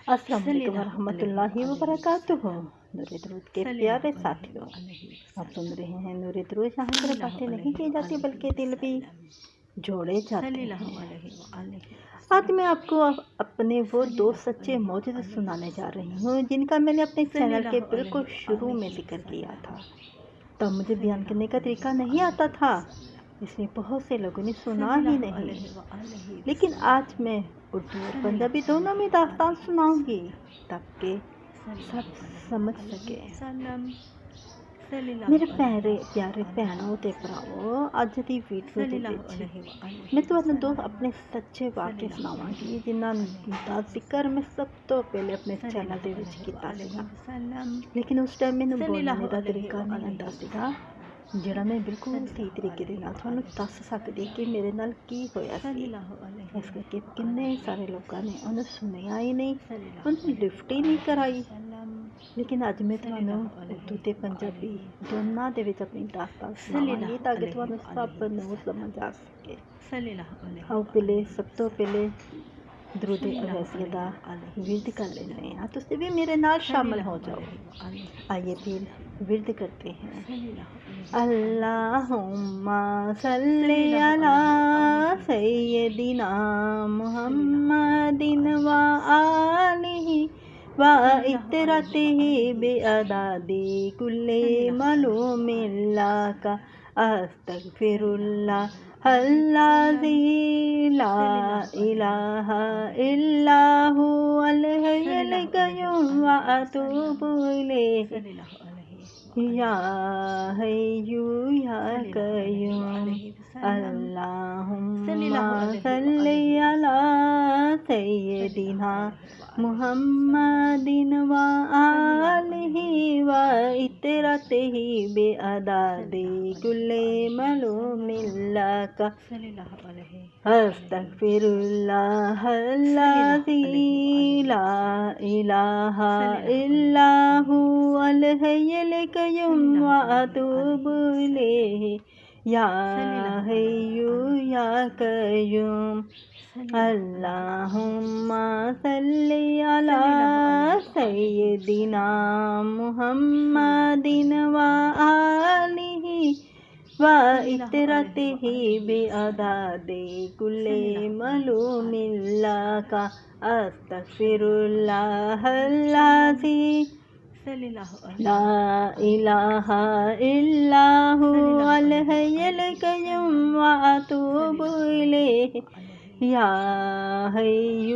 السلام علیکم ورحمۃ اللہ وبرکاتہ۔ نور درود کے پیارے ساتھیوں، آپ سن رہے ہیں نور درود، جہاں پر باتیں نہیں کی جاتی بلکہ دل بھی جوڑے جاتے ہیں۔ آج میں آپ کو اپنے وہ دو سچے معجزے سنانے جا رہی ہوں جن کا میں نے اپنے چینل کے بالکل شروع میں ذکر کیا تھا، تب مجھے بیان کرنے کا طریقہ نہیں آتا تھا، اس میں بہت سے لوگوں نے سنا ہی نہیں، لیکن آج میں اردو اور پنجابی دونوں میں داستان سناؤں گی تاکہ سب سمجھ سکے۔ میرے پیارے بہنوں تے بھراؤ، اج دی ویڈیو دے وچ میں تانوں دو اپنے سچے واقعے سناواں گی جنہاں دا ذکر میں سب تو پہلے اپنے چینل دے وچ کیتا سا، لیکن اس ٹائم مینوں بولنے دا طریقہ نہیں آندا سیگا جڑا میں بالکل صحیح طریقے دے نال تھانوں دس سکدی کہ میرے نال کی ہویا سی۔ اس کرکے کنے سارے لوکاں نے انہوں سنیا ہی نہیں، انہوں لفٹ ہی نہیں کرائی، لیکن اج میں تھانوں اردو تے پنجابی دونوں دے وچ اپنی داستان سناواں گی تاکہ تھانوں سب نوں سمجھ آ سکے۔ آؤ پہلے سب تو پہلے درود اویسی دا ورد کر لینے ہیں، تسی بھی میرے نال شامل ہو جاؤ۔ آئیے پھر ورد کرتے ہیں۔ اللہم صلی علی سیدنا محمد و آلہ و عطرتہ بعدد کل معلوم لک، استغفر اللہ الذی لا الہ الا هو الحی القیوم و اتوب الیہ، یا حی یا قیوم۔ اللہم صلی علی سیدنا محمد و آلہ و عطرتہ بعدد کل معلوم لک، استغفر اللہ الذی لا الہ الا هو الحی القیوم و اتوب الیہ، یا حی یا قیوم۔ اللہم صلی علی سیدنا محمد و آلہ و عطرتہ بعدد کل معلوم لک، استغفر اللہ الذی لا الہ الا هو الحی القیوم و اتوب الیہ، یا حی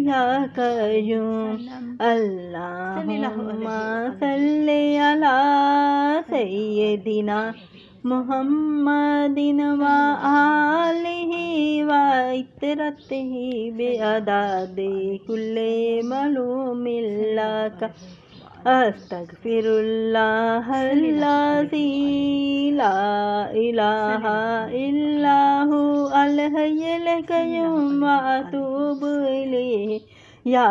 یا قیوم۔ اللہم صلی علی سیدنا محمد و آلہ و عطرتہ بعدد کل معلوم لک، استغفر اللہ الذی لا الہ الا هو الحی القیوم و اتوب الیہ، یا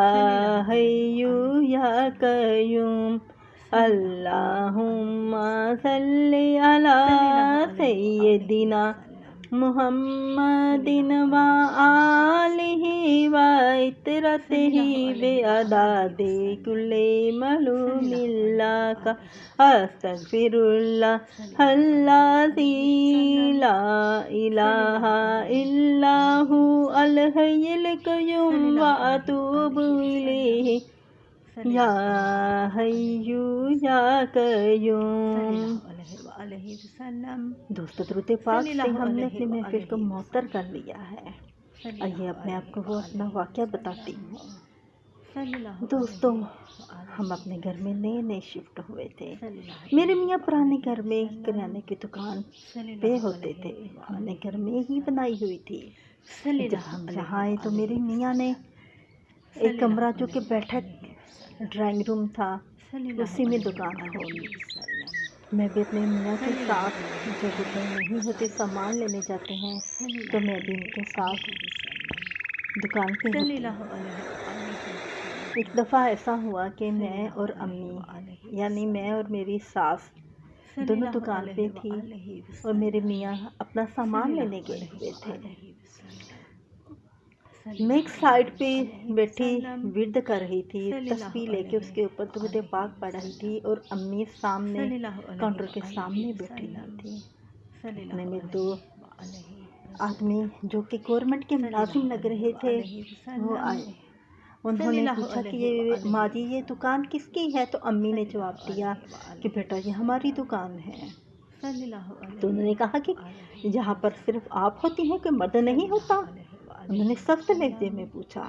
حی یا قیوم۔ اللہم صلی علی سیدنا محمد و آلہ و عطرتہ بعدد کل معلوم لک، استغفر اللہ الذی لا الہ الا هو الحی القیوم و اتوب الیہ، یا حی یا قیوم۔ دوستو درود پاک سے ہم نے اپنی محفل کو معطر کر لیا ہے۔ آئیے اب میں آپ کو وہ اپنا واقعہ بتاتی ہوں۔ دوستو، ہم اپنے گھر میں نئے شفٹ ہوئے تھے۔ میرے میاں پرانے گھر میں کرانے کی دکان پہ ہوتے تھے، ہم نے گھر میں ہی بنائی ہوئی تھی۔ جب ہم یہاں آئے تو میرے میاں نے ایک کمرہ جو کہ بیٹھک ڈرائنگ روم تھا، اسی میں دکان کھولی۔ میں بھی اپنے میاں کے ساتھ جب ادھر نہیں ہوتے سامان لینے جاتے ہیں تو میں بھی ان کے ساتھ دکان پہ ہوتی ہوں۔ ایک دفعہ ایسا ہوا کہ میں اور امی، یعنی میں اور میری ساس دونوں دکان پہ تھی اور میرے میاں اپنا سامان لینے گئے ہوئے تھے۔ میں ایک سائڈ پہ بیٹھی ورد کر رہی تھی، تسبیح لے کے اس کے اوپر درود پاک پڑھ رہی تھی، اور امی سامنے کاؤنٹر کے سامنے بیٹھی ہوئی تھی۔ اتنے میں دو آدمی جو کہ گورنمنٹ کے ملازم لگ رہے تھے وہ آئے۔ انہوں نے پوچھا کہ یہ ماں جی یہ دکان کس کی ہے؟ تو امی نے جواب دیا کہ بیٹا یہ ہماری دکان ہے۔ تو انہوں نے کہا کہ یہاں پر صرف آپ ہوتی ہیں کہ مرد نہیں ہوتا؟ انہوں نے سخت لہجے میں پوچھا۔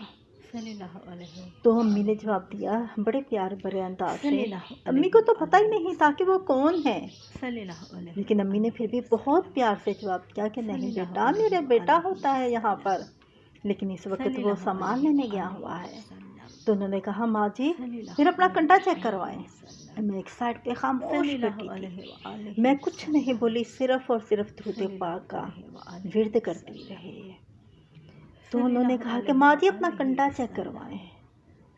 تو امی نے جواب دیا بڑے پیار بھرے انداز سے۔ امی کو تو پتہ ہی نہیں تھا کہ وہ کون ہے، لیکن امی نے پھر بھی بہت پیار سے جواب دیا کہ نہیں بیٹا میرا بیٹا ہوتا ہے یہاں پر، لیکن اس وقت وہ سامان لینے گیا ہوا ہے۔ تو انہوں نے کہا ماں جی پھر اپنا کنڈا چیک کروائیں۔ میں ایک سائڈ پہ خاموش بیٹھی تھی، میں کچھ نہیں بولی، صرف اور صرف درود پاک کا ورد کرتی رہی۔ تو انہوں نے کہا کہ ماں جی اپنا کنڈا چیک کروائیں۔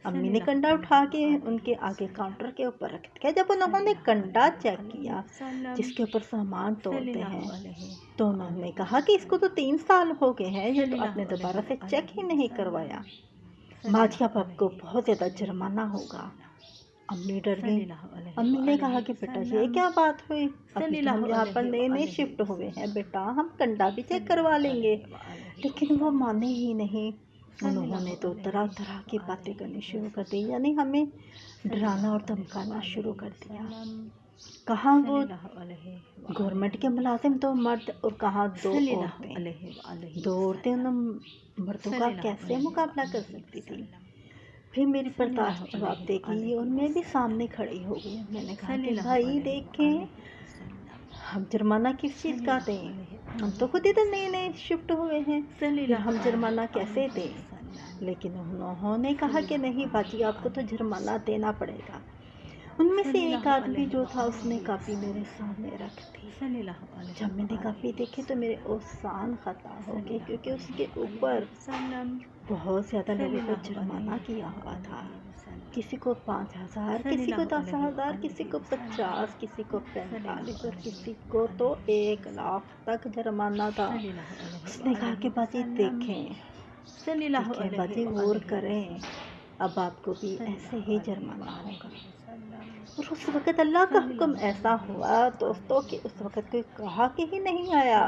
امی نے کنڈا اٹھا کے ان کے آگے کاؤنٹر کے اوپر رکھ دیا۔ جب انہوں نے کنڈا چیک کیا جس کے اوپر سامان توڑتے ہیں، تو انہوں نے کہا کہ اس کو تو 3 سال ہو گئے ہیں، یہ تو آپ نے دوبارہ سے چیک ہی نہیں کروایا، ماں جی اب آپ کو بہت زیادہ جرمانہ ہوگا۔ امی ڈر گئی۔ امی نے کہا کہ بیٹا یہ کیا بات ہوئی؟ ابھی تو ہم یہاں پر نئے شفٹ ہوئے ہیں بیٹا، ہم کنڈا بھی چیک کروا لیں گے۔ لیکن وہ مانے ہی نہیں۔ انہوں نے تو طرح طرح کی باتیں کرنی شروع کر دی، یعنی ہمیں ڈرانا اور دھمکانا شروع کر دیا۔ کہاں وہ گورنمنٹ کے ملازم 2 مرد اور کہاں 2 عورتیں۔ 2 عورتیں ان مردوں کا کیسے مقابلہ کر سکتی تھی؟ پھر میری برداشت جواب دے گی اور میں بھی سامنے کھڑی ہو گئی۔ میں نے کہا کہ بھائی دیکھیں ہم جرمانہ کس چیز کا دیں؟ ہم تو خود ادھر نئے شفٹ ہوئے ہیں، پھر ہم جرمانہ کیسے دیں؟ لیکن انہوں نے کہا کہ نہیں باجی آپ کو تو جرمانہ دینا پڑے گا۔ ان میں سے ایک آدمی جو تھا اس نے کاپی میرے سامنے رکھ دی۔ جب میں نے کاپی دیکھی تو میرے اوسان خطا ہو گئے، کیونکہ اس کے اوپر بہت زیادہ لوگوں کو جرمانہ کیا ہوا تھا۔ کسی کو 5,000، کسی کو 10,000، کسی کو 50، کسی کو 45 اور کسی کو تو 1 لاکھ تک جرمانہ تھا۔ اس نے کہا کہ باجی دیکھیں باجی غور کریں، اب آپ کو بھی ایسے ہی جرمانہ ہوگا۔ اور اس وقت اللہ کا حکم ایسا ہوا دوستوں کہ اس وقت کوئی کہا کہ ہی نہیں آیا،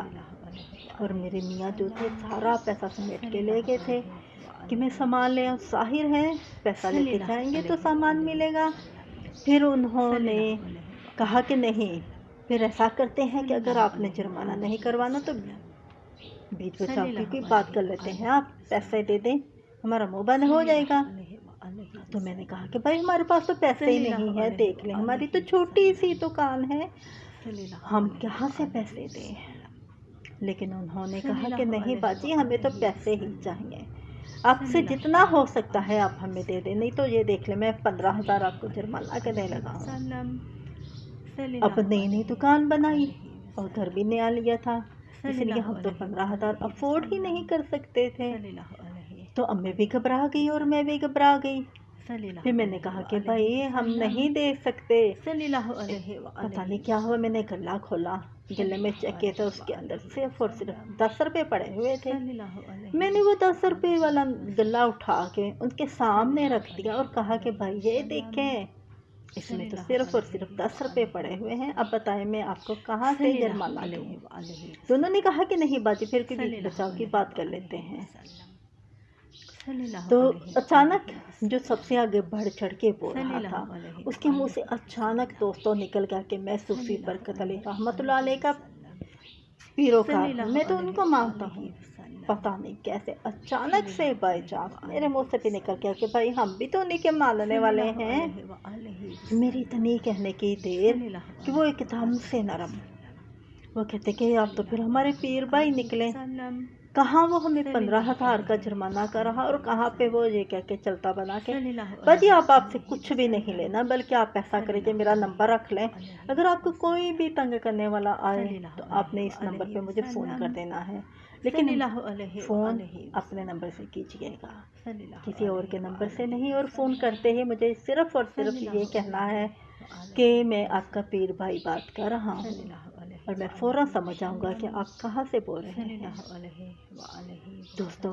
اور میرے میاں جو تھے سارا پیسہ سمیٹ کے لے گئے تھے کہ میں سامان لے آؤں، ظاہر ہے پیسہ لے کے جائیں گے تو سامان ملے گا۔ پھر انہوں نے کہا کہ نہیں، پھر ایسا کرتے ہیں کہ اگر آپ نے جرمانہ نہیں کروانا تو بیچ بچاؤ کی کوئی بات کر لیتے ہیں، آپ پیسے دے دیں ہمارا منہ بند ہو جائے گا۔ تو میں نے کہا کہ بھائی ہمارے پاس تو پیسے ہی نہیں ہے، دیکھ لیں ہماری تو چھوٹی سی دکان ہے، ہم کہاں سے پیسے دیں؟ لیکن انہوں نے کہا کہ نہیں باجی ہمیں تو پیسے ہی چاہیے، آپ سے جتنا ہو سکتا ہے آپ ہمیں دے دیں، نہیں تو یہ دیکھ لیں میں 15,000 آپ کو جرمانہ کرنے لگا ہوں۔ اب نئی دکان بنائی اور گھر بھی نیا لیا تھا، اس لیے ہم تو 15,000 افورڈ ہی نہیں کر سکتے تھے۔ تو امی بھی گھبرا گئی اور میں بھی گھبرا گئی۔ پھر میں نے کہا کہ بھائی ہم نہیں دے سکتے۔ پتہ نہیں کیا ہوا، میں نے گلا کھولا، گلے میں چیک کیا تھا، اس کے اندر صرف اور صرف 10 روپے پڑے ہوئے تھے۔ میں نے وہ 10 روپے والا گلا اٹھا کے ان کے سامنے رکھ دیا اور کہا کہ بھائی یہ دیکھیں اس میں تو صرف اور صرف 10 روپے پڑے ہوئے ہیں، اب بتائیں میں آپ کو کہاں سے جرمانہ دوں؟ تو انہوں نے کہا کہ نہیں باجی پھر بھی بیچ بچاؤ کی بات کر لیتے ہیں۔ تو اچانک جو سب سے آگے بڑھ چڑھ کے بول رہا تھا اس کے منہ سے اچانک دوستوں نکل گیا کہ میں صوفی برکت علی رحمۃ اللہ علیہ کا پیروکار ہوں، میں تو ان کو مانتا ہوں۔ پتہ نہیں کیسے اچانک سے بائی چانس میرے منہ سے بھی نکل گیا کہ بھائی ہم بھی تو انہیں کے ماننے والے ہیں۔ میری اتنی کہنے کی دیر کہ وہ ایک دم سے نرم، وہ کہتے کہ آپ تو پھر ہمارے پیر بھائی نکلے، کہاں وہ ہمیں 15,000 کا جرمانہ کر رہا اور کہاں پہ وہ یہ کہہ کے چلتا بنا کے باجی آپ سے کچھ بھی نہیں لینا، بلکہ آپ ایسا کریں کہ میرا نمبر رکھ لیں، اگر آپ کو کوئی بھی تنگ کرنے والا آئے تو آپ نے اس نمبر پہ مجھے فون کر دینا ہے، لیکن فون اپنے نمبر سے کیجیے گا، کسی اور کے نمبر سے نہیں، اور فون کرتے ہی مجھے صرف اور صرف یہ کہنا ہے کہ میں آپ کا پیر بھائی بات کر رہا ہوں، اور میں فوراً سمجھ جاؤں گا کہ آپ کہاں سے بول رہے ہیں۔ دوستو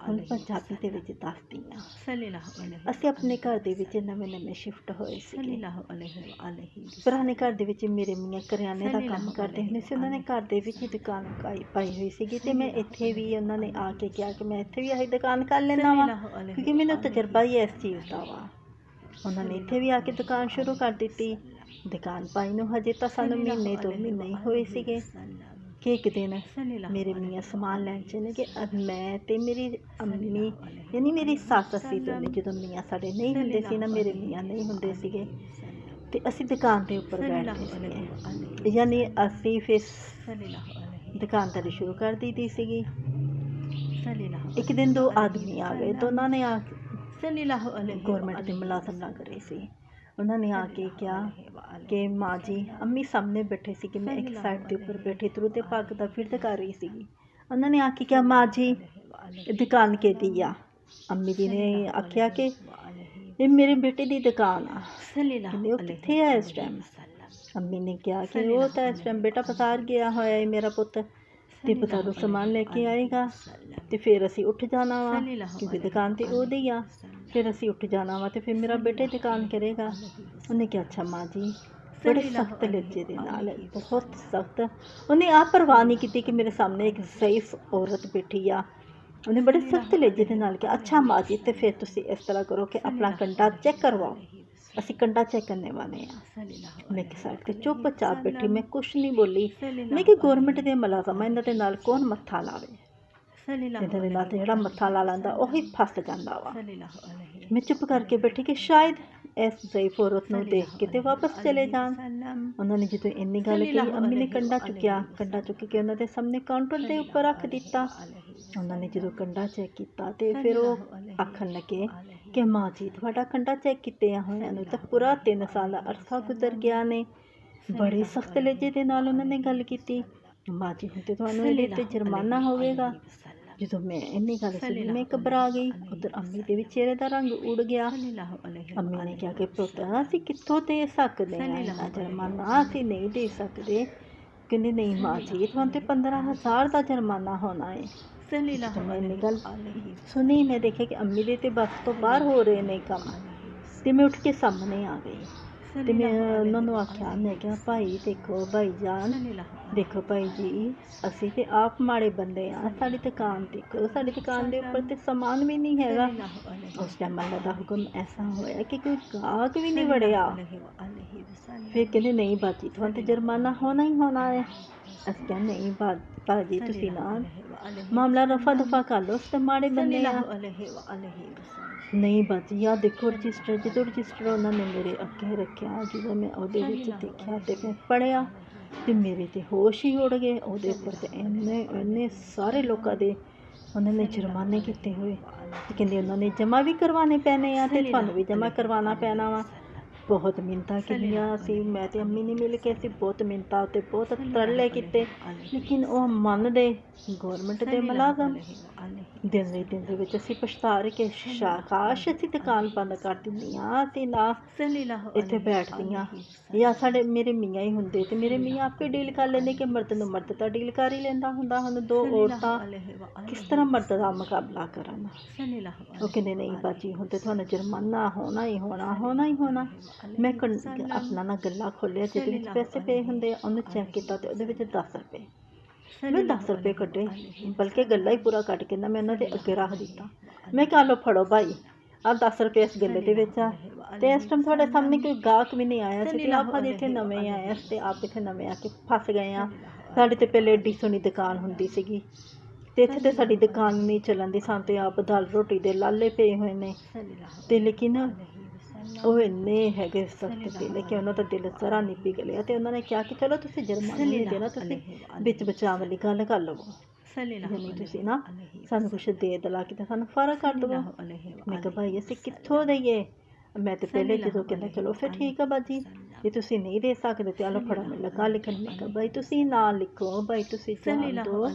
ਹੁਣ ਪੰਜਾਬੀ ਦੇ ਵਿੱਚ ਦੱਸਦੀ ਹਾਂ। ਅਸੀਂ ਆਪਣੇ ਘਰ ਦੇ ਵਿੱਚ ਨਵੇਂ ਸ਼ਿਫਟ ਹੋਏ ਸੀਗੇ। ਪੁਰਾਣੇ ਘਰ ਦੇ ਵਿੱਚ ਮੇਰੇ ਮੀਆਂ ਕਰਿਆਨੇ ਦਾ ਕੰਮ ਕਰਦੇ ਹੁੰਦੇ ਸੀ। ਉਹਨਾਂ ਨੇ ਘਰ ਦੇ ਵਿੱਚ ਹੀ ਦੁਕਾਨ ਪਾਈ ਹੋਈ ਸੀਗੀ ਅਤੇ ਮੈਂ ਇੱਥੇ ਵੀ ਉਹਨਾਂ ਨੇ ਆ ਕੇ ਕਿਹਾ ਕਿ ਮੈਂ ਇੱਥੇ ਵੀ ਆਹੀ ਦੁਕਾਨ ਕਰ ਲੈਂਦਾ ਵਾ, ਕਿਉਂਕਿ ਮੈਨੂੰ ਤਜਰਬਾ ਹੀ ਇਸ ਚੀਜ਼ ਦਾ ਵਾ। ਉਹਨਾਂ ਨੇ ਇੱਥੇ ਵੀ ਆ ਕੇ ਦੁਕਾਨ ਸ਼ੁਰੂ ਕਰ ਦਿੱਤੀ। ਦੁਕਾਨ ਪਾਈ ਨੂੰ ਹਜੇ ਤਾਂ ਸਾਨੂੰ ਮਹੀਨੇ 2 ਮਹੀਨੇ ਹੀ ਹੋਏ ਸੀਗੇ ਕਿ ਇੱਕ ਦਿਨ ਮੇਰੇ ਮੀਆਂ ਸਮਾਨ ਲੈਣ ਚਲੇ ਗਏ। ਮੈਂ ਅਤੇ ਮੇਰੀ ਅੰਮੀ ਯਾਨੀ ਮੇਰੀ ਸੱਸ ਅਸੀਂ ਦੋਨੇ ਜਦੋਂ ਮੀਆਂ ਸਾਡੇ ਨਹੀਂ ਹੁੰਦੇ ਸੀ ਨਾ, ਮੇਰੇ ਮੀਆਂ ਨਹੀਂ ਹੁੰਦੇ ਸੀਗੇ, ਅਤੇ ਅਸੀਂ ਦੁਕਾਨ ਦੇ ਉੱਪਰ ਬੈਠਦੇ ਸੀਗੇ। ਯਾਨੀ ਅਸੀਂ ਫਿਰ ਦੁਕਾਨਦਾਰੀ ਸ਼ੁਰੂ ਕਰ ਦਿੱਤੀ ਸੀਗੀ। ਇੱਕ ਦਿਨ 2 ਆਦਮੀ ਆ ਗਏ ਤਾਂ ਉਹਨਾਂ ਨੇ ਆ ਗੌਰਮੈਂਟ ਦੇ ਮੁਲਾਜ਼ਮ ਲੱਗ ਰਹੇ ਸੀ। ਉਹਨਾਂ ਨੇ ਆ ਕੇ ਕਿਹਾ ਕਿ ਮਾਂ ਜੀ, ਅੰਮੀ ਸਾਹਮਣੇ ਬੈਠੇ ਸੀ ਕਿ ਮੈਂ ਇੱਕ ਸਾਈਡ ਦੇ ਉੱਪਰ ਬੈਠੀ ਤਰੂ ਤੇ ਪੱਗ ਦਾ ਫਿਰਦ ਕਰ ਰਹੀ ਸੀਗੀ। ਉਹਨਾਂ ਨੇ ਆ ਕੇ ਕਿਹਾ, ਮਾਂ ਜੀ ਇਹ ਦੁਕਾਨ ਕਿਹਦੀ ਆ? ਅੰਮੀ ਜੀ ਨੇ ਆਖਿਆ ਕਿ ਇਹ ਮੇਰੇ ਬੇਟੇ ਦੀ ਦੁਕਾਨ ਆ। ਕਹਿੰਦੇ ਉਹ ਕਿੱਥੇ ਆ ਇਸ ਟਾਈਮ? ਅੰਮੀ ਨੇ ਕਿਹਾ ਕਿ ਉਹ ਤਾਂ ਇਸ ਟਾਈਮ ਬੇਟਾ ਬਾਜ਼ਾਰ ਗਿਆ ਹੋਇਆ ਹੈ ਮੇਰਾ ਪੁੱਤ, ਅਤੇ ਬਾਜ਼ਾਰੋਂ ਸਮਾਨ ਲੈ ਕੇ ਆਏਗਾ ਅਤੇ ਫਿਰ ਅਸੀਂ ਉੱਠ ਜਾਣਾ ਵਾ, ਕਿਉਂਕਿ ਦੁਕਾਨ ਤਾਂ ਉਹਦੀ ਆ। ਫਿਰ ਅਸੀਂ ਉੱਠ ਜਾਣਾ ਵਾ ਅਤੇ ਫਿਰ ਮੇਰਾ ਬੇਟਾ ਦੁਕਾਨ ਕਰੇਗਾ। ਉਹਨੇ ਕਿਹਾ ਅੱਛਾ ਮਾਂ ਜੀ, ਬੜੇ ਸਖਤ ਲਹਿਜੇ ਦੇ ਨਾਲ, ਬਹੁਤ ਸਖਤ। ਉਹਨੇ ਆਹ ਪਰਵਾਹ ਨਹੀਂ ਕੀਤੀ ਕਿ ਮੇਰੇ ਸਾਹਮਣੇ ਇੱਕ ਜ਼ਈਫ ਔਰਤ ਬੈਠੀ ਆ। ਉਹਨੇ ਬੜੇ ਸਖਤ ਲਹਿਜੇ ਦੇ ਨਾਲ ਕਿਹਾ, ਅੱਛਾ ਮਾਂ ਜੀ, ਅਤੇ ਫਿਰ ਤੁਸੀਂ ਇਸ ਤਰ੍ਹਾਂ ਕਰੋ ਕਿ ਆਪਣਾ ਕੰਡਾ ਚੈੱਕ ਕਰਵਾਓ, ਅਸੀਂ ਕੰਡਾ ਚੈੱਕ ਕਰਨੇ ਵਾਲੇ ਹਾਂ। ਮੈਂ ਇੱਕ ਸਾਈਡ 'ਤੇ ਚੁੱਪਚਾਪ ਬੈਠੀ, ਮੈਂ ਕੁਛ ਨਹੀਂ ਬੋਲੀ। ਮੈਂ ਕਿ ਗੌਰਮੈਂਟ ਦੇ ਮੁਲਾਜ਼ਮ ਇਹਨਾਂ ਦੇ ਨਾਲ ਕੌਣ ਮੱਥਾ ਲਾਵੇ? ਇਹਨਾਂ ਦੇ ਨਾਲ ਜਿਹੜਾ ਮੱਥਾ ਲਾ ਲੈਂਦਾ ਉਹੀ ਫਸ ਜਾਂਦਾ ਵਾ। ਮੈਂ ਚੁੱਪ ਕਰਕੇ ਬੈਠੀ ਕਿ ਸ਼ਾਇਦ ਇਸ ਜ਼ਈਫ ਔਰਤ ਨੂੰ ਦੇਖ ਕੇ ਤੇ ਵਾਪਸ ਚਲੇ ਜਾਣ। ਉਹਨਾਂ ਨੇ ਜਦੋਂ ਇੰਨੀ ਗੱਲ ਕਹੀ, ਅੰਮੀ ਨੇ ਕੰਡਾ ਚੁੱਕਿਆ, ਕੰਡਾ ਚੁੱਕ ਕੇ ਉਹਨਾਂ ਦੇ ਸਾਹਮਣੇ ਕਾਊਂਟਰ ਦੇ ਉੱਪਰ ਰੱਖ ਦਿੱਤਾ। ਉਹਨਾਂ ਨੇ ਜਦੋਂ ਕੰਡਾ ਚੈੱਕ ਕੀਤਾ ਅਤੇ ਫਿਰ ਉਹ ਆਖਣ ਲੱਗੇ ਕਿ ਮਾਂ ਜੀ, ਤੁਹਾਡਾ ਕੰਡਾ ਚੈੱਕ ਕੀਤੇ ਹੋਇਆਂ ਨੂੰ ਤਾਂ ਪੂਰਾ 3 ਸਾਲ ਦਾ ਅਰਸਾ ਗੁਜ਼ਰ ਗਿਆ ਨੇ। ਬੜੇ ਸਖਤ ਲਹਿਜੇ ਦੇ ਨਾਲ ਉਹਨਾਂ ਨੇ ਗੱਲ ਕੀਤੀ। ਮਾਂ ਜੀ, ਹੁਣ ਤਾਂ ਤੁਹਾਨੂੰ ਇਹਦੇ 'ਤੇ ਜੁਰਮਾਨਾ ਹੋਵੇਗਾ। ਜਦੋਂ ਮੈਂ ਇੰਨੀ ਗੱਲ ਸੁਣੀ ਮੈਂ ਘਬਰਾ ਗਈ। ਉੱਧਰ ਅੰਮੀ ਦੇ ਵੀ ਚਿਹਰੇ ਦਾ ਰੰਗ ਉੜ ਗਿਆ। ਅੰਮੀ ਨੇ ਕਿਹਾ ਕਿ ਪੁੱਤ, ਅਸੀਂ ਕਿੱਥੋਂ ਦੇ ਸਕਦੇ ਹਾਂ ਇੰਨਾ ਜੁਰਮਾਨਾ? ਅਸੀਂ ਨਹੀਂ ਦੇ ਸਕਦੇ। ਕਹਿੰਦੇ ਨਹੀਂ ਮਾਂ ਜੀ, ਤੁਹਾਨੂੰ ਤਾਂ 15,000 ਦਾ ਜੁਰਮਾਨਾ ਹੋਣਾ ਹੈ। ਮੈਂ ਇੰਨੀ ਗੱਲ ਸੁਣੀ, ਮੈਂ ਦੇਖਿਆ ਕਿ ਅੰਮੀ ਦੇ ਤਾਂ ਬੱਸ ਤੋਂ ਬਾਹਰ ਹੋ ਰਹੇ ਨੇ ਕੰਮ, ਅਤੇ ਮੈਂ ਉੱਠ ਕੇ ਸਾਹਮਣੇ ਆ ਗਈ ਅਤੇ ਮੈਂ ਉਹਨਾਂ ਨੂੰ ਆਖਿਆ, ਮੈਂ ਕਿਹਾ ਭਾਈ ਦੇਖੋ, ਭਾਈ ਜਾਨ ਦੇਖੋ ਭਾਈ ਜੀ, ਅਸੀਂ ਤਾਂ ਆਪ ਮਾੜੇ ਬੰਦੇ ਹਾਂ। ਸਾਡੀ ਦੁਕਾਨ ਦੇਖੋ, ਸਾਡੀ ਦੁਕਾਨ ਦੇ ਉੱਪਰ ਤਾਂ ਸਮਾਨ ਵੀ ਨਹੀਂ ਹੈਗਾ। ਉਸ ਟਾਈਮ ਅੱਲਾ ਦਾ ਹੁਕਮ ਐਸਾ ਹੋਇਆ ਕਿ ਕੋਈ ਗਾਹਕ ਵੀ ਨਹੀਂ ਵੜਿਆ। ਫਿਰ ਕਹਿੰਦੇ ਨਹੀਂ ਬਾਜੀ, ਤੁਹਾਨੂੰ ਤਾਂ ਜੁਰਮਾਨਾ ਹੋਣਾ ਹੀ ਹੋਣਾ ਹੈ। ਅਸੀਂ ਕਿਹਾ ਨਹੀਂ ਭਾਜੀ, ਤੁਸੀਂ ਨਾ ਮਾਮਲਾ ਰਫਾ ਦਫਾ ਕਰ ਲਓ, ਉਸ 'ਤੇ ਮਾੜੇ ਬੰਦੇ ਆ। ਨਹੀਂ ਬਾਜੀ, ਆਹ ਦੇਖੋ ਰਜਿਸਟਰ। ਜਦੋਂ ਰਜਿਸਟਰ ਉਹਨਾਂ ਨੇ ਮੇਰੇ ਅੱਗੇ ਰੱਖਿਆ, ਜਦੋਂ ਮੈਂ ਉਹਦੇ ਵਿੱਚ ਦੇਖਿਆ ਅਤੇ ਮੈਂ ਪੜ੍ਹਿਆ ਅਤੇ ਮੇਰੇ ਤਾਂ ਹੋਸ਼ ਹੀ ਉੱਡ ਗਏ। ਉਹਦੇ ਉੱਪਰ ਤਾਂ ਇੰਨੇ ਸਾਰੇ ਲੋਕਾਂ ਦੇ ਉਹਨਾਂ ਨੇ ਜੁਰਮਾਨੇ ਕੀਤੇ ਹੋਏ, ਅਤੇ ਕਹਿੰਦੇ ਉਹਨਾਂ ਨੇ ਜਮ੍ਹਾਂ ਵੀ ਕਰਵਾਉਣੇ ਪੈਣੇ ਆ ਅਤੇ ਤੁਹਾਨੂੰ ਵੀ ਜਮ੍ਹਾਂ ਕਰਵਾਉਣਾ ਪੈਣਾ ਵਾ। ਬਹੁਤ ਮਿੰਨਤਾਂ ਕੀਤੀਆਂ ਅਸੀਂ, ਮੈਂ ਅਤੇ ਅੰਮੀ ਨੇ ਮਿਲ ਕੇ ਅਸੀਂ ਬਹੁਤ ਮਿੰਨਤਾਂ ਅਤੇ ਬਹੁਤ ਤਰਲੇ ਕੀਤੇ, ਲੇਕਿਨ ਉਹ ਮੰਨਦੇ ਗੌਰਮੈਂਟ ਦੇ ਮੁਲਾਜ਼ਮ। ਦਿਨ ਦੇ ਵਿੱਚ ਅਸੀਂ ਪਛਤਾ ਰਹੇ ਕਿ ਕਾਸ਼ ਅਸੀਂ ਦੁਕਾਨ ਬੰਦ ਕਰ ਦਿੰਦੀਆਂ ਅਤੇ ਨਾ ਇੱਥੇ ਬੈਠਦੀਆਂ, ਜਾਂ ਮੇਰੇ ਮੀਆਂ ਹੀ ਹੁੰਦੇ ਅਤੇ ਮੇਰੇ ਮੀਆਂ ਆਪੇ ਡੀਲ ਕਰ ਲੈਂਦੇ ਕਿ ਮਰਦ ਨੂੰ ਮਰਦ ਤਾਂ ਡੀਲ ਕਰ ਹੀ ਲੈਂਦਾ ਹੁੰਦਾ। ਹੁਣ 2 ਔਰਤਾਂ ਕਿਸ ਤਰ੍ਹਾਂ ਮਰਦ ਦਾ ਮੁਕਾਬਲਾ ਕਰਨ? ਉਹ ਕਹਿੰਦੇ ਨਹੀਂ ਬਾਜੀ, ਹੁਣ ਤਾਂ ਤੁਹਾਨੂੰ ਜੁਰਮਾਨਾ ਹੋਣਾ ਹੀ ਹੋਣਾ। ਮੈਂ ਆਪਣਾ ਨਾ ਗੱਲਾ ਖੋਲ੍ਹਿਆ ਜਿਹਦੇ ਵਿੱਚ ਪੈਸੇ ਪਏ ਹੁੰਦੇ ਆ, ਉਹਨੂੰ ਚੈੱਕ ਕੀਤਾ ਅਤੇ ਉਹਦੇ ਵਿੱਚ 10 ਰੁਪਏ। ਮੈਂ 10 ਰੁਪਏ ਕੱਢੇ, ਬਲਕਿ ਗੱਲਾ ਹੀ ਪੂਰਾ ਕੱਢ ਕੇ ਨਾ ਮੈਂ ਉਹਨਾਂ ਦੇ ਅੱਗੇ ਰੱਖ ਦਿੱਤਾ। ਮੈਂ ਕਿਹਾ ਲਓ ਫੜੋ ਭਾਈ, ਆਹ 10 ਰੁਪਏ ਇਸ ਗੱਲੇ ਦੇ ਵਿੱਚ ਆ। ਅਤੇ ਇਸ ਟਾਈਮ ਤੁਹਾਡੇ ਸਾਹਮਣੇ ਕੋਈ ਗਾਹਕ ਵੀ ਨਹੀਂ ਆਇਆ ਸੀ ਅਤੇ ਆਪਾਂ ਜਿੱਥੇ ਨਵੇਂ ਆਏ ਹਾਂ ਅਤੇ ਆਪ ਇੱਥੇ ਨਵੇਂ ਆ ਕੇ ਫਸ ਗਏ ਹਾਂ। ਸਾਡੇ ਤਾਂ ਪਹਿਲੇ ਐਡੀ ਸੋਹਣੀ ਦੁਕਾਨ ਹੁੰਦੀ ਸੀਗੀ ਅਤੇ ਇੱਥੇ ਤਾਂ ਸਾਡੀ ਦੁਕਾਨ ਨਹੀਂ ਚੱਲਣ ਦੀ। ਸਾਨੂੰ ਤਾਂ ਆਪ ਦਾਲ ਰੋਟੀ ਦੇ ਲਾਲੇ ਪਏ ਹੋਏ ਨੇ। ਅਤੇ ਲੇਕਿਨ ਉਹ ਇੰਨੇ ਹੈਗੇ ਸਖਤ ਦਿਲ ਕਿ ਉਹਨਾਂ ਦਾ ਦਿਲ ਜ਼ਰਾ ਨਹੀਂ ਪਿਘਲਿਆ ਅਤੇ ਉਹਨਾਂ ਨੇ ਕਿਹਾ ਕਿ ਚਲੋ ਤੁਸੀਂ ਜੁਰਮਾਨਾ ਨਹੀਂ ਦੇਣਾ, ਤੁਸੀਂ ਵਿੱਚ ਬਚਾਅ ਵਾਲੀ ਗੱਲ ਕਰ ਲਵੋ, ਯਾਨੀ ਤੁਸੀਂ ਨਾ ਸਾਨੂੰ ਕੁਛ ਦੇ ਦਿਲਾ ਕੇ ਤਾਂ ਸਾਨੂੰ ਫਰਕ ਕਰ ਦੇਵੋ। ਮੈਂ ਕਿਹਾ ਭਾਈ ਅਸੀਂ ਕਿੱਥੋਂ ਦਈਏ? ਮੈਂ ਤਾਂ ਪਹਿਲੇ ਜਦੋਂ ਕਹਿੰਦਾ ਚਲੋ ਫਿਰ ਠੀਕ ਆ ਬਾਜੀ, ਜੇ ਤੁਸੀਂ ਨਹੀਂ ਦੇ ਸਕਦੇ ਤਾਂ ਲਓ ਫੜੋ। ਮੈਂ ਲੱਗਾ ਲਿਖਣ। ਮੈਂ ਕਿਹਾ ਬਾਈ ਤੁਸੀਂ ਨਾ ਲਿਖੋ, ਬਾਈ ਤੁਸੀਂ ਜਾਣ ਦਿਓ,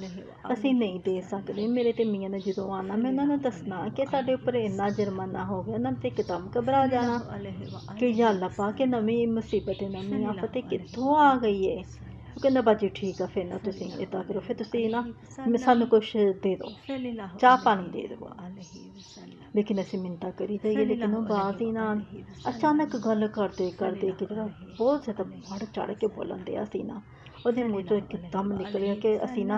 ਅਸੀਂ ਨਹੀਂ ਦੇ ਸਕਦੇ। ਮੇਰੇ ਤੇ ਮੀਆਂ ਨੇ ਜਦੋਂ ਆਉਣਾ ਮੈਂ ਉਹਨਾਂ ਨੂੰ ਦੱਸਣਾ ਕਿ ਸਾਡੇ ਉੱਪਰ ਇੰਨਾ ਜੁਰਮਾਨਾ ਹੋ ਗਿਆ। ਉਹਨਾਂ ਨੇ ਤਾਂ ਇੱਕਦਮ ਘਬਰਾ ਜਾਣਾ ਕਿ ਯਾ ਅੱਲਾ ਪਾ ਕੇ ਨਵੀਂ ਮੁਸੀਬਤ, ਨਵੀਂ ਆਫਤ ਕਿੱਥੋਂ ਆ ਗਈ ਹੈ। ਉਹ ਕਹਿੰਦਾ ਬਾਜੀ ਠੀਕ ਆ, ਫਿਰ ਨਾ ਤੁਸੀਂ ਇੱਦਾਂ ਕਰੋ, ਫਿਰ ਤੁਸੀਂ ਨਾ ਸਾਨੂੰ ਕੁਛ ਦੇ ਦਿਓ, ਚਾਹ ਪਾਣੀ ਦੇ ਦਿਓ। لیکن ਅਸੀਂ ਮਿੰਨਤਾਂ ਕਰੀ ਜਾਈਏ, لیکن ਉਹ ਬਾਜ਼ ਹੀ ਨਾ ਅਚਾਨਕ ਗੱਲ ਕਰਦੇ ਕਰਦੇ ਕਿ ਜਿਹੜਾ ਬਹੁਤ ਜ਼ਿਆਦਾ ਵੱਧ ਚੜ੍ਹ ਕੇ ਬੋਲਣ ਦਿਆ ਸੀ ਨਾ, ਉਹਦੇ ਮੂੰਹ ਚੋਂ ਇੱਕਦਮ ਨਿਕਲਿਆ ਕਿ ਅਸੀਂ ਨਾ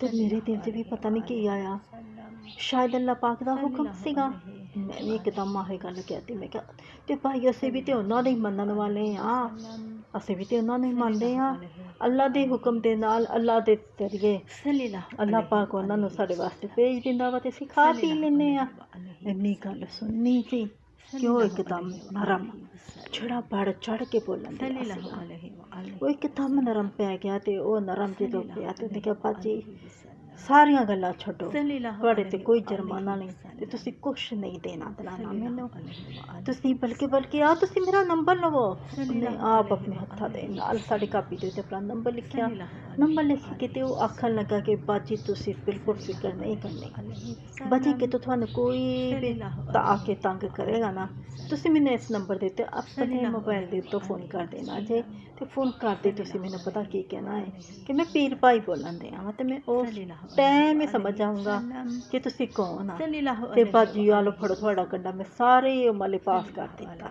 ਤੇ ਮੇਰੇ ਦਿਲ 'ਚ ਵੀ ਪਤਾ ਨਹੀਂ ਕੀ ਆਇਆ, ਸ਼ਾਇਦ ਅੱਲਾਹ ਪਾਕ ਦਾ ਹੁਕਮ ਸੀਗਾ। ਮੈਂ ਵੀ ਇੱਕਦਮ ਆਹੇ ਗੱਲ ਕਹਿਤੀ, ਮੈਂ ਕਿਹਾ ਤੇ ਭਾਈ ਅਸੀਂ ਵੀ ਤੇ ਉਹਨਾਂ ਦੇ ਹੀ ਮੰਨਣ ਵਾਲੇ ਆ, ਅਸੀਂ ਵੀ ਤੇ ਉਹਨਾਂ ਨੂੰ ਹੀ ਮੰਨਦੇ ਆ। ਅੱਲਾਹ ਦੇ ਹੁਕਮ ਦੇ ਨਾਲ, ਅੱਲਾਹ ਦੇ ਜ਼ਰੀਏ ਅੱਲਾਹ ਪਾਕ ਉਹਨਾਂ ਨੂੰ ਸਾਡੇ ਵਾਸਤੇ ਭੇਜ ਦਿੰਦਾ ਵਾ ਤੇ ਅਸੀਂ ਖਾ ਪੀ ਲੈਂਦੇ ਆ। ਇੰਨੀ ਗੱਲ ਸੁਣਨੀ ਸੀ ਕਿ ਉਹ ਇੱਕਦਮ ਨਰਮ ਛੜਾ ਬੜ ਚੜ੍ਹ ਕੇ ਬੋਲਣ ਦੇ ਉਹ ਇੱਕਦਮ ਨਰਮ ਪੈ ਗਿਆ। ਤੇ ਉਹ ਨਰਮ ਜਦੋਂ ਪਿਆ ਤੇ ਉਹਨੇ ਕਿਹਾ ਬਾਜੀ ਸਾਰੀਆਂ ਗੱਲਾਂ ਛੱਡੋ, ਤੁਹਾਡੇ ਤੇ ਕੋਈ ਜੁਰਮਾਨਾ ਨਹੀਂ ਤੇ ਤੁਸੀਂ ਕੁਛ ਨਹੀਂ ਦੇਣਾ ਦਿਲਾਣਾ ਮੈਨੂੰ, ਤੁਸੀਂ ਬਲਕਿ ਆ ਤੁਸੀਂ ਮੇਰਾ ਨੰਬਰ ਲਵੋ। ਉਹਨੇ ਆਪ ਆਪਣੇ ਹੱਥਾਂ ਦੇ ਨਾਲ ਸਾਡੀ ਕਾਪੀ ਦੇ ਉੱਤੇ ਆਪਣਾ ਨੰਬਰ ਲਿਖਿਆ। ਨੰਬਰ ਲਿਖ ਕੇ ਤੇ ਉਹ ਆਖਣ ਲੱਗਾ ਕਿ ਬਾਜੀ ਤੁਸੀਂ ਬਿਲਕੁਲ ਫਿਕਰ ਨਹੀਂ ਕਰਨੀ, ਬਾਜੀ ਕਿਤੋਂ ਤੁਹਾਨੂੰ ਕੋਈ ਵੀ ਆ ਕੇ ਤੰਗ ਕਰੇਗਾ ਨਾ, ਤੁਸੀਂ ਮੈਨੂੰ ਇਸ ਨੰਬਰ ਦੇ ਉੱਤੇ ਆਪਣੇ ਮੋਬਾਈਲ ਦੇ ਉੱਤੋਂ ਫੋਨ ਕਰ ਦੇਣਾ ਜੇ। ਤੇ ਫੋਨ ਕਰਦੇ ਤੁਸੀਂ ਮੈਨੂੰ ਪਤਾ ਕੀ ਕਹਿਣਾ ਹੈ ਕਿ ਮੈਂ ਪੀਰ ਭਾਈ ਬੋਲਣ ਦਿਆਂ ਵਾਂ, ਤੇ ਮੈਂ ਉਸ ਟਾਈਮ ਹੀ ਸਮਝ ਜਾਊਂਗਾ ਕਿ ਤੁਸੀਂ ਕੌਣ ਆ। ਤੇ ਬਾਜੀ ਆਲੋ ਫੜੋ ਤੁਹਾਡਾ ਕੰਡਾ, ਮੈਂ ਸਾਰੇ ਮਲੇ ਪਾਸ ਕਰ ਦਿੱਤਾ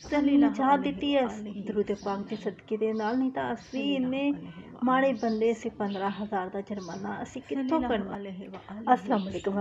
ਸਾਨੂੰ ਨਜਾਤ ਦਿੱਤੀ ਹੈ ਦਰੂਦ ਪਾਕ ਦੇ ਸਦਕੇ ਦੇ ਨਾਲ। ਨਹੀਂ ਤਾਂ ਅਸੀਂ ਇੰਨੇ ਮਾੜੇ ਬੰਦੇ ਸੀ, 15,000 ਦਾ ਜੁਰਮਾਨਾ ਅਸੀਂ ਕਿੱਥੋਂ ਕਰਨਾ। ਅਸਲਾਮ ਵਾਲੇਕੁਮ।